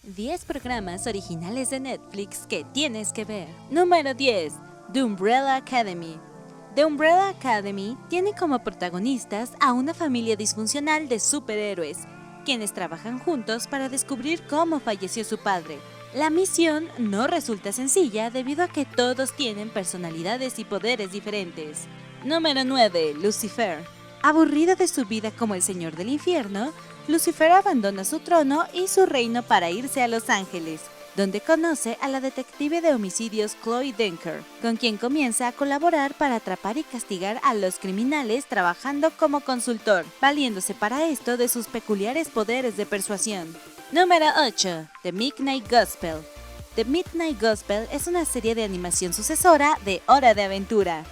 10 programas originales de Netflix que tienes que ver. Número 10. The Umbrella Academy. The Umbrella Academy tiene como protagonistas a una familia disfuncional de superhéroes, quienes trabajan juntos para descubrir cómo falleció su padre. La misión no resulta sencilla debido a que todos tienen personalidades y poderes diferentes. Número 9. Lucifer. Aburrido de su vida como el señor del infierno, Lucifer abandona su trono y su reino para irse a Los Ángeles, donde conoce a la detective de homicidios Chloe Denker, con quien comienza a colaborar para atrapar y castigar a los criminales trabajando como consultor, valiéndose para esto de sus peculiares poderes de persuasión. Número 8. The Midnight Gospel. The Midnight Gospel es una serie de animación sucesora de Hora de Aventura.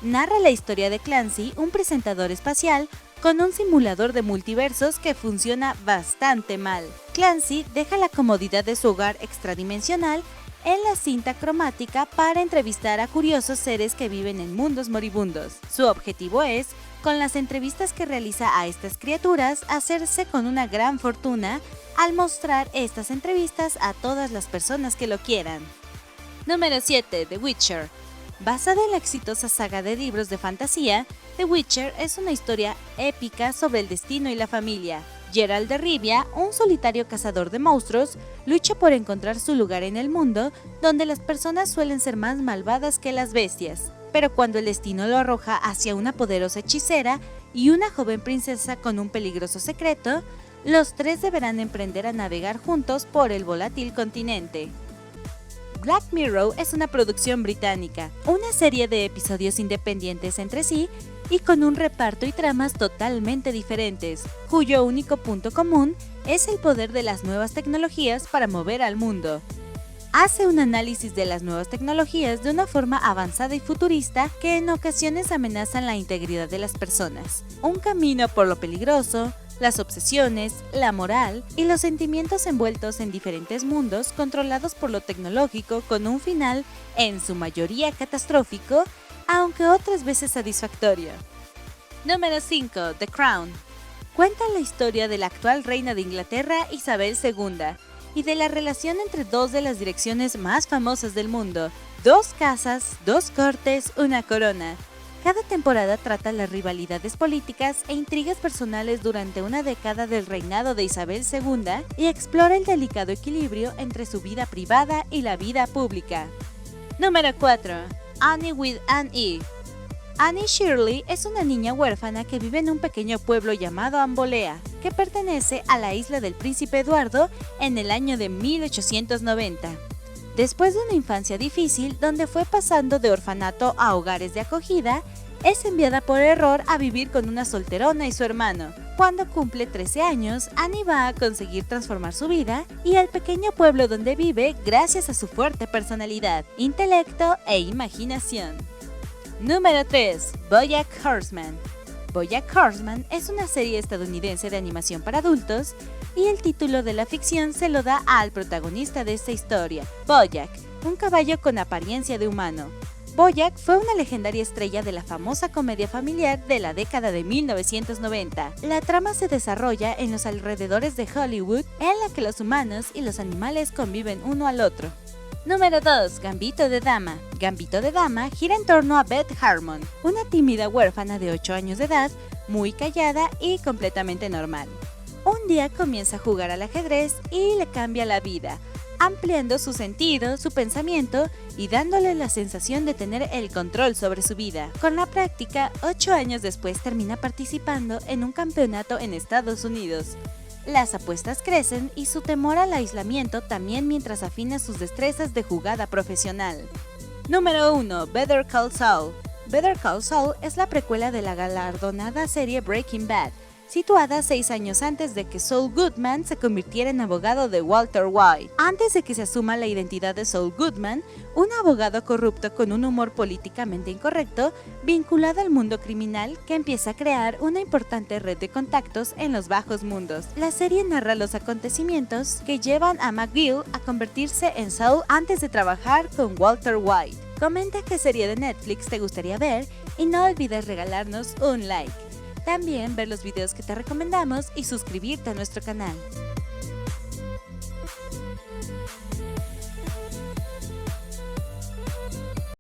Narra la historia de Clancy, un presentador espacial con un simulador de multiversos que funciona bastante mal. Clancy deja la comodidad de su hogar extradimensional en la cinta cromática para entrevistar a curiosos seres que viven en mundos moribundos. Su objetivo es, con las entrevistas que realiza a estas criaturas, hacerse con una gran fortuna al mostrar estas entrevistas a todas las personas que lo quieran. Número 7. The Witcher. Basada en la exitosa saga de libros de fantasía, The Witcher es una historia épica sobre el destino y la familia. Geralt de Rivia, un solitario cazador de monstruos, lucha por encontrar su lugar en el mundo, donde las personas suelen ser más malvadas que las bestias. Pero cuando el destino lo arroja hacia una poderosa hechicera y una joven princesa con un peligroso secreto, los tres deberán emprender a navegar juntos por el volátil continente. Black Mirror es una producción británica, una serie de episodios independientes entre sí y con un reparto y tramas totalmente diferentes, cuyo único punto común es el poder de las nuevas tecnologías para mover al mundo. Hace un análisis de las nuevas tecnologías de una forma avanzada y futurista que en ocasiones amenazan la integridad de las personas. Un camino por lo peligroso, las obsesiones, la moral y los sentimientos envueltos en diferentes mundos controlados por lo tecnológico con un final en su mayoría catastrófico, aunque otras veces satisfactorio. Número 5. The Crown. Cuenta la historia de la actual reina de Inglaterra, Isabel II, y de la relación entre dos de las direcciones más famosas del mundo. 2 casas, 2 cortes, una corona. Cada temporada trata las rivalidades políticas e intrigas personales durante una década del reinado de Isabel II y explora el delicado equilibrio entre su vida privada y la vida pública. Número 4. Annie with an E. Annie Shirley es una niña huérfana que vive en un pequeño pueblo llamado Ambolea, que pertenece a la isla del Príncipe Eduardo en el año de 1890. Después de una infancia difícil, donde fue pasando de orfanato a hogares de acogida, es enviada por error a vivir con una solterona y su hermano. Cuando cumple 13 años, Annie va a conseguir transformar su vida y el pequeño pueblo donde vive gracias a su fuerte personalidad, intelecto e imaginación. Número 3. BoJack Horseman. BoJack Horseman es una serie estadounidense de animación para adultos y el título de la ficción se lo da al protagonista de esta historia, BoJack, un caballo con apariencia de humano. BoJack fue una legendaria estrella de la famosa comedia familiar de la década de 1990. La trama se desarrolla en los alrededores de Hollywood, en la que los humanos y los animales conviven uno al otro. Número 2. Gambito de Dama. Gambito de Dama gira en torno a Beth Harmon, una tímida huérfana de 8 años de edad, muy callada y completamente normal. Un día comienza a jugar al ajedrez y le cambia la vida, ampliando su sentido, su pensamiento y dándole la sensación de tener el control sobre su vida. Con la práctica, 8 años después termina participando en un campeonato en Estados Unidos. Las apuestas crecen y su temor al aislamiento también mientras afina sus destrezas de jugada profesional. Número 1. Better Call Saul. Better Call Saul es la precuela de la galardonada serie Breaking Bad, situada 6 años antes de que Saul Goodman se convirtiera en abogado de Walter White. Antes de que se asuma la identidad de Saul Goodman, un abogado corrupto con un humor políticamente incorrecto, vinculado al mundo criminal, que empieza a crear una importante red de contactos en los bajos mundos. La serie narra los acontecimientos que llevan a McGill a convertirse en Saul antes de trabajar con Walter White. Comenta qué serie de Netflix te gustaría ver y no olvides regalarnos un like. También ver los videos que te recomendamos y suscribirte a nuestro canal.